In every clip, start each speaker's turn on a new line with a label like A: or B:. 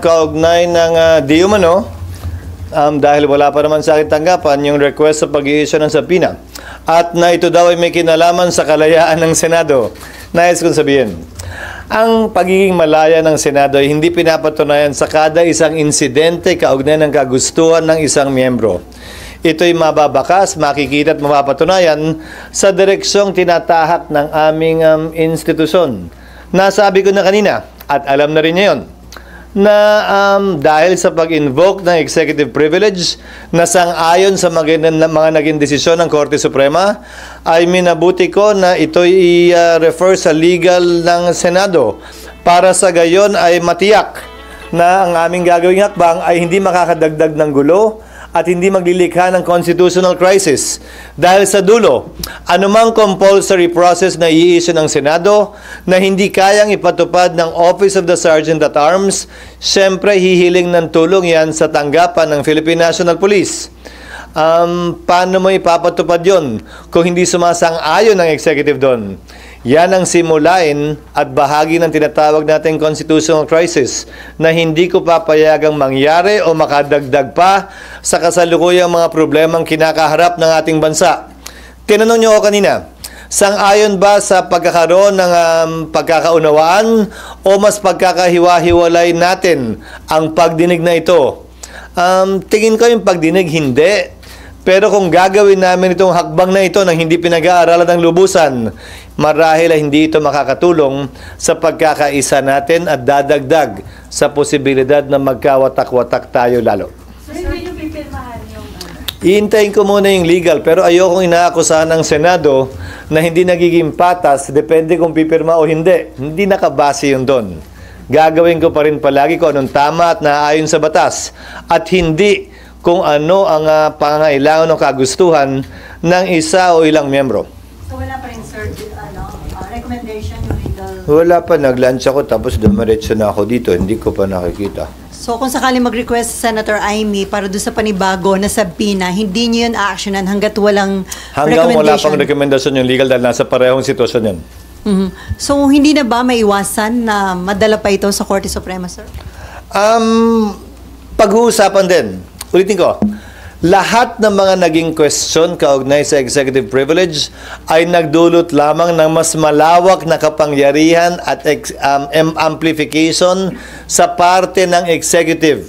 A: Kaugnay ng di umano, dahil wala pa naman sa akin tanggapan yung request sa pag-i-issue ng subpoena at na ito daw ay may kinalaman sa kalayaan ng Senado. Nais kong sabihin, ang pagiging malaya ng Senado ay hindi pinapatunayan sa kada isang insidente kaugnay ng kagustuhan ng isang miyembro. Ito'y mababakas, makikita at mapapatunayan sa direksyong tinatahak ng aming institusyon. Nasabi ko na kanina at alam na rin niya yun, na dahil sa pag-invoke ng executive privilege na sang-ayon sa mga naging desisyon ng Korte Suprema, ay minabuti ko na ito'y i-refer sa legal ng Senado para sa gayon ay matiyak na ang aming gagawing hakbang ay hindi makakadagdag ng gulo at hindi maglilikha ng constitutional crisis. Dahil sa dulo, anumang compulsory process na i-issue ng Senado na hindi kayang ipatupad ng Office of the Sergeant at Arms, syempre hihiling ng tulong yan sa tanggapan ng Philippine National Police. Paano mo ipapatupad yon kung hindi sumasang-ayon ng executive doon? Yan ang simulain at bahagi ng tinatawag nating constitutional crisis na hindi ko papayagang mangyari o makadagdag pa sa kasalukuyang mga problemang kinakaharap ng ating bansa. Tinanong niyo ako kanina, sang-ayon ba sa pagkakaroon ng pagkakaunawaan o mas pagkakahiwa-hiwalay natin ang pagdinig na ito? Tingin ko yung pagdinig hindi. Pero kung gagawin namin itong hakbang na ito nang hindi pinag-aaralan ng lubusan, marahil ay hindi ito makakatulong sa pagkakaisa natin at dadagdag sa posibilidad na magkawatak-watak tayo lalo.
B: So, hindi nyo pipirmahan yung
A: Iintayin ko muna yung legal, pero ayokong inaakusahan ng Senado na hindi nagiging patas, depende kung pipirma o hindi. Hindi nakabase yun doon. Gagawin ko pa rin palagi kung anong tama at naaayon sa batas at hindi kung ano ang pangangailangan o kagustuhan ng isa o ilang miyembro.
B: So wala pa rin, sir, recommendation yung legal?
A: Wala pa, nag-lunch ako tapos dumiretso na ako dito, hindi ko pa nakikita.
B: So kung sakali mag-request Senator Amy para doon sa panibago na subpoena, hindi niyo yun actionan hanggat walang
A: Hanggang wala
B: recommendation?
A: pang rekomendasyon yung legal dahil nasa parehong sitwasyon yan.
B: So hindi na ba maiwasan na madala pa ito sa Korte Suprema, sir?
A: Pag-uusapan din. Ulitin ko, lahat ng mga naging question kaugnay sa executive privilege ay nagdulot lamang ng mas malawak na kapangyarihan at amplification sa parte ng executive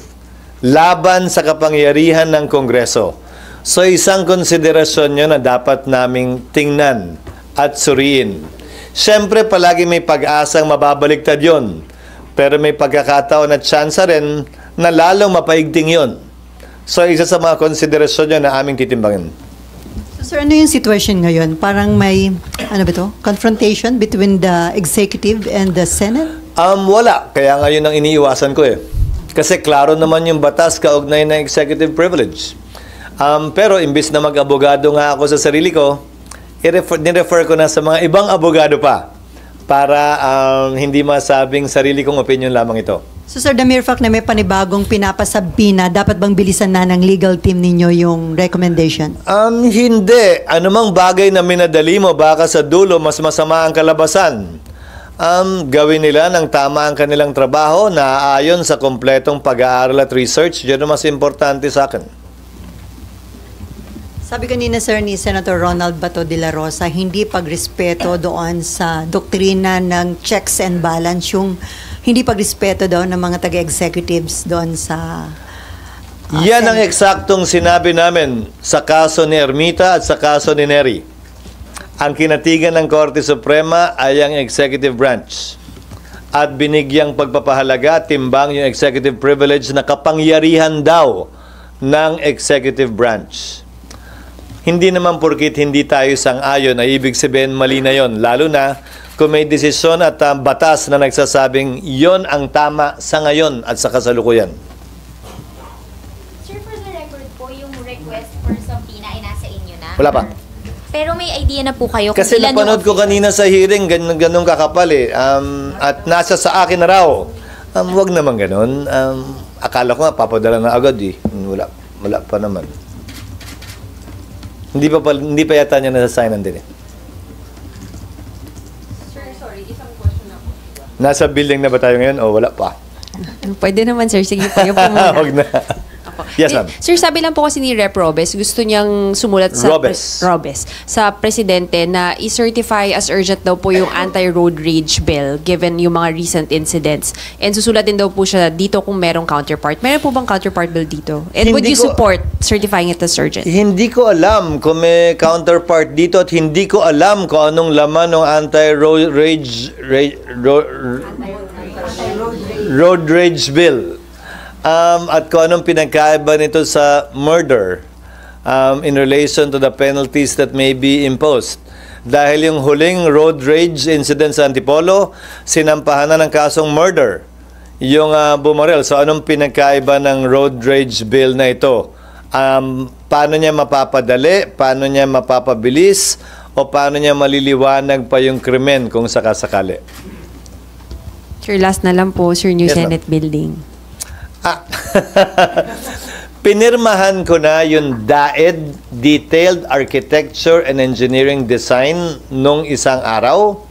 A: laban sa kapangyarihan ng Kongreso. So isang konsiderasyon yun na dapat naming tingnan at suriin. Siyempre palagi may pag-asang mababaliktad yun, pero may pagkakataon at tsansa rin na lalong mapaigting yun. So, isa sa mga konsiderasyon nyo na aming titimbangin.
B: So, sir, ano yung situation ngayon? Parang may, confrontation between the executive and the Senate?
A: Wala. Kaya ngayon ang iniiwasan ko eh. Kasi klaro naman yung batas kaugnay ng executive privilege. Pero imbis na mag-abogado nga ako sa sarili ko, nirefer ko na sa mga ibang abogado pa para hindi masabing sarili kong opinion lamang ito.
B: So, sir, the mere fact na may panibagong pinapasabina, dapat bang bilisan na ng legal team ninyo yung recommendation?
A: Hindi. Anumang bagay na minadali mo, baka sa dulo, mas masama ang kalabasan. Gawin nila ng tama ang kanilang trabaho na ayon sa kompletong pag-aaral at research. Yun ang mas importante sa akin.
B: Sabi kanina, sir, ni Senator Ronald Bato de la Rosa, hindi pagrespeto doon sa doktrina ng checks and balance, yung hindi pagrespeto daw ng mga taga-executives doon sa...
A: Yan ang eksaktong sinabi namin sa kaso ni Ermita at sa kaso ni Neri. Ang kinatigan ng Korte Suprema ay ang executive branch. At binigyang pagpapahalaga, timbang yung executive privilege na kapangyarihan daw ng executive branch. Hindi naman porkit hindi tayo sang-ayon ay ibig sabihin mali na yon. Lalo na kung may desisyon at batas na nagsasabing yon ang tama sa ngayon at sa kasalukuyan.
C: Sir, for the record po, yung request for subpoena ay nasa inyo na?
A: Wala pa.
C: Pero may idea na po kayo kung
A: Kasi
C: ilan
A: napanood ko kanina sa hearing, ganun kakapal eh. At nasa sa akin na raw. Wag naman ganun. Akala ko nga, papadala na agad eh. Wala pa naman. Hindi pa yata niya nasa-signan din eh.
D: Sir, sorry, isang question ako.
A: Nasa building na ba tayo ngayon o wala pa?
D: Pwede naman, sir. Sige po, yun po muna.
A: Huwag na. Yes, ma'am.
D: Sir, sabi lang po kasi ni Rep. Robes, gusto niyang sumulat sa
A: Robes.
D: sa presidente na i-certify as urgent daw po yung anti-road rage bill given yung mga recent incidents. And susulat din daw po siya dito kung merong counterpart. Meron po bang counterpart bill dito? And would you support certifying it as urgent?
A: Hindi ko alam kung may counterpart dito at hindi ko alam kung anong laman ng anti-road rage bill. At kung anong pinagkaiba nito sa murder in relation to the penalties that may be imposed. Dahil yung huling road rage incident sa Antipolo, sinampahan na ng kasong murder yung bumarel. So anong pinagkaiba ng road rage bill na ito? Paano niya mapapadali? Paano niya mapapabilis? O paano niya maliliwanag pa yung krimen kung sakasakali?
D: Sir, last na lang po, Sir, New
A: Yes, ma'am.
D: Senate Building.
A: Pinirmahan ko na yung DAED, Detailed Architecture and Engineering Design, nung isang araw.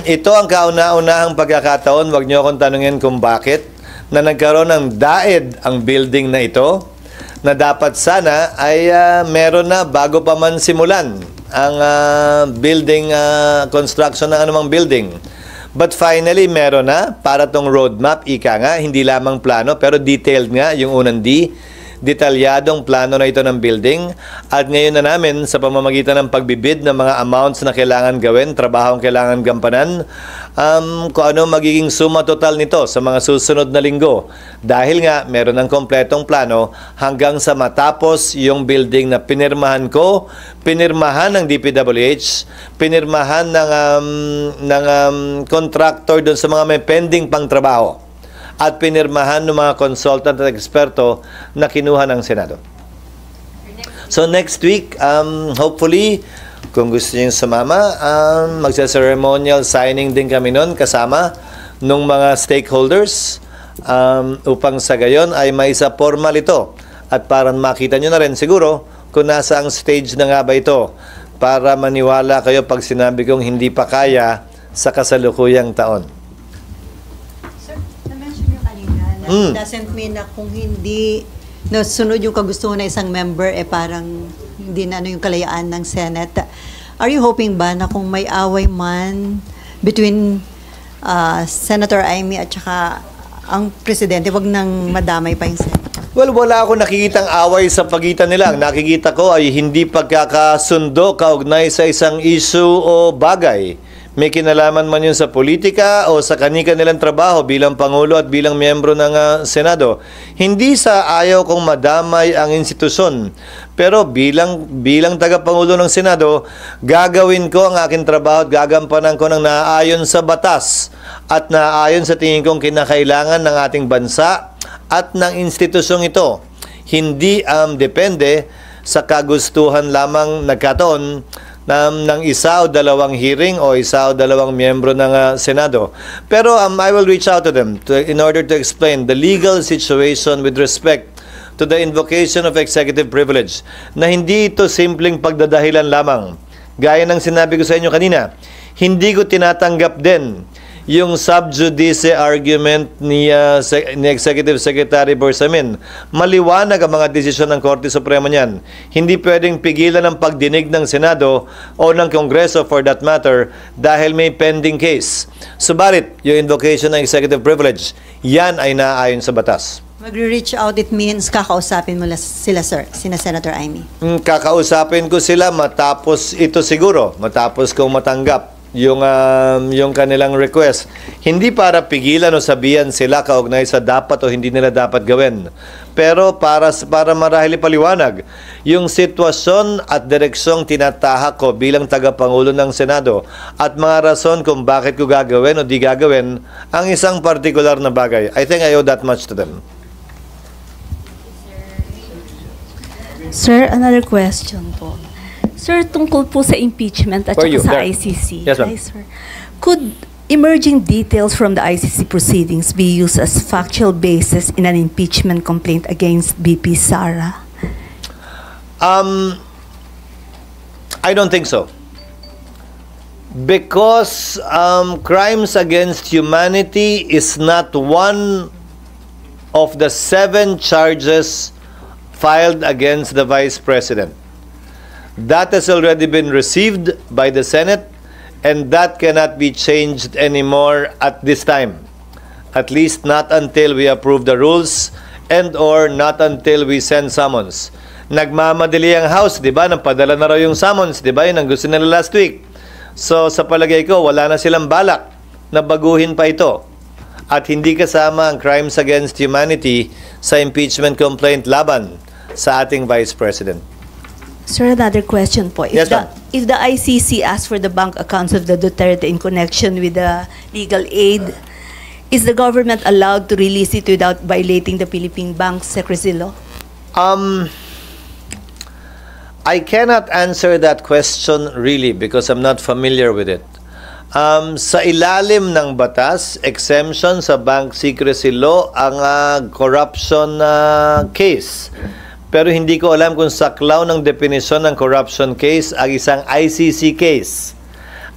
A: Ito ang kauna-unahang pagkakataon, wag niyo akong tanungin kung bakit, na nagkaroon ng DAED ang building na ito, na dapat sana ay meron na bago pa man simulan ang building, construction ng anumang building. But finally, meron na para tong roadmap, ika nga, hindi lamang plano, pero detailed nga, yung unang D, detalyadong plano na ito ng building. At ngayon na namin, sa pamamagitan ng pagbibid ng mga amounts na kailangan gawin, trabahong kailangan gampanan, kung ano magiging suma total nito sa mga susunod na linggo. Dahil nga, meron ng kompletong plano hanggang sa matapos yung building na pinirmahan ko, pinirmahan ng DPWH, pinirmahan ng contractor doon sa mga may pending pang trabaho, at pinirmahan ng mga consultant at eksperto na kinuha ng Senado. So next week, hopefully, kung gusto niyo sumama, magsa-ceremonial signing din kami noon kasama ng mga stakeholders upang sa gayon ay maisa formal ito. At para makita nyo na rin siguro kung nasa ang stage na nga ba ito para maniwala kayo pag sinabi kong hindi pa kaya sa kasalukuyang taon.
B: Na-mention nyo kanina na it doesn't mean na kung hindi nasunod yung kagustuhan na isang member, parang hindi na yung kalayaan ng Senate. Are you hoping ba na kung may away man between Senator Amy at saka ang presidente, wag nang madamay pa yung Senate?
A: Well, wala akong nakikitang away sa pagitan nila. Ang nakikita ko ay hindi pagkakasundo kaugnay sa isang issue o bagay. May kinalaman man yun sa politika o sa kanika nilang trabaho bilang Pangulo at bilang miyembro ng Senado. Hindi sa ayaw kong madamay ang institusyon. Pero bilang tagapangulo ng Senado, gagawin ko ang aking trabaho at gagampanan ko ng naaayon sa batas at naaayon sa tingin kong kinakailangan ng ating bansa at ng institusyong ito. Hindi depende sa kagustuhan lamang nagkataon ng isa o dalawang hearing o isa o dalawang miyembro ng Senado. Pero I will reach out to them in order to explain the legal situation with respect to the invocation of executive privilege, na hindi ito simpleng pagdadahilan lamang. Gaya ng sinabi ko sa inyo kanina, hindi ko tinatanggap din yung sub judice argument ni Executive Secretary Bersamin. Maliwanag ang mga desisyon ng Korte Suprema niyan. Hindi pwedeng pigilan ang pagdinig ng Senado o ng Kongreso for that matter dahil may pending case. Subalit, yung invocation ng executive privilege, yan ay naaayon sa batas.
B: Magre-reach out, it means kakausapin mo sila, sir, sina Senator Amy.
A: Kakausapin ko sila matapos ito siguro, matapos kong matanggap yung kanilang request. Hindi para pigilan o sabihan sila kaugnay sa dapat o hindi nila dapat gawin. Pero para marahil ipaliwanag yung sitwasyon at direksyong tinatahak ko bilang tagapangulo ng Senado at mga rason kung bakit ko gagawin o di gagawin ang isang partikular na bagay. I think I owe that much to them.
E: Sir, another question po. Sir, tungkol po sa impeachment at saka sa ICC.
A: Yes, ma'am.
E: Hi, sir. Could emerging details from the ICC proceedings be used as factual basis in an impeachment complaint against BP Sara?
A: I don't think so. Because crimes against humanity is not one of the 7 charges filed against the Vice President. That has already been received by the Senate, and that cannot be changed anymore at this time. At least not until we approve the rules and or not until we send summons. Nagmamadali ang House, di ba? Nagpadala na raw yung summons, di ba? Yun ang gusto nila last week. So, sa palagay ko, wala na silang balak na baguhin pa ito. At hindi kasama ang crimes against humanity sa impeachment complaint laban sa ating Vice President.
E: Sir, another question po.
A: Yes, ma'am.
E: If the ICC asks for the bank accounts of the Duterte in connection with the legal aid, is the government allowed to release it without violating the Philippine Bank Secrecy Law?
A: I cannot answer that question really because I'm not familiar with it. Sa ilalim ng batas, exemption sa bank secrecy law ang corruption case. Pero hindi ko alam kung saklaw ng definisyon ng corruption case ang isang ICC case.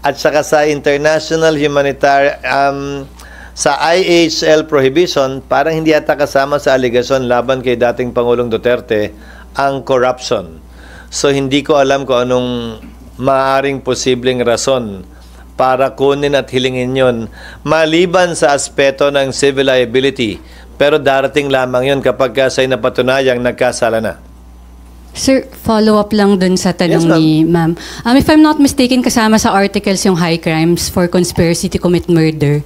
A: At saka sa international humanitarian, sa IHL prohibition, parang hindi ata kasama sa aligasyon laban kay dating Pangulong Duterte ang corruption. So hindi ko alam kung anong maaaring posibleng rason para kunin at hilingin yun maliban sa aspeto ng civil liability. Pero darating lamang yun kapag sa'y napatunayang nagkasala na.
F: Sir, follow-up lang dun sa tanong
A: Yes, ma'am.
F: ni ma'am. If I'm not mistaken, kasama sa articles yung high crimes for conspiracy to commit murder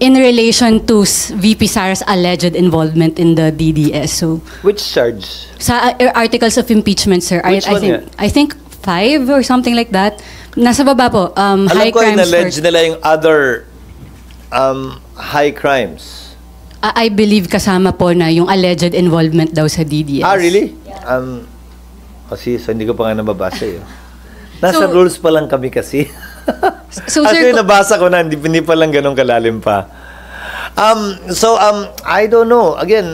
F: in relation to VP Sara's alleged involvement in the DDS. So,
A: Which charge?
F: sa articles of impeachment, sir,
A: Which one yan?
F: I think 5 or something like that. Nasa baba po,
A: Alam
F: high
A: ko
F: crimes
A: in-allege nila yung other high crimes.
F: I believe kasama po na yung alleged involvement daw sa DDS.
A: Ah, really? Kasi so hindi ko pa nga nababasa yun. Nasa
F: So-
A: rules pa lang kami kasi.
F: So,
A: Actually,
F: sir,
A: nabasa ko na, hindi pa lang ganun kalalim pa. I don't know. Again,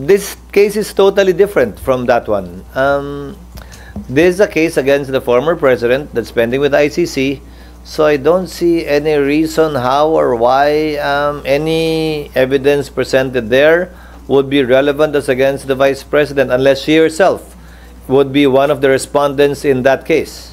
A: this case is totally different from that one. This is a case against the former president that's pending with ICC. So I don't see any reason how or why any evidence presented there would be relevant as against the vice president unless she herself would be one of the respondents in that case.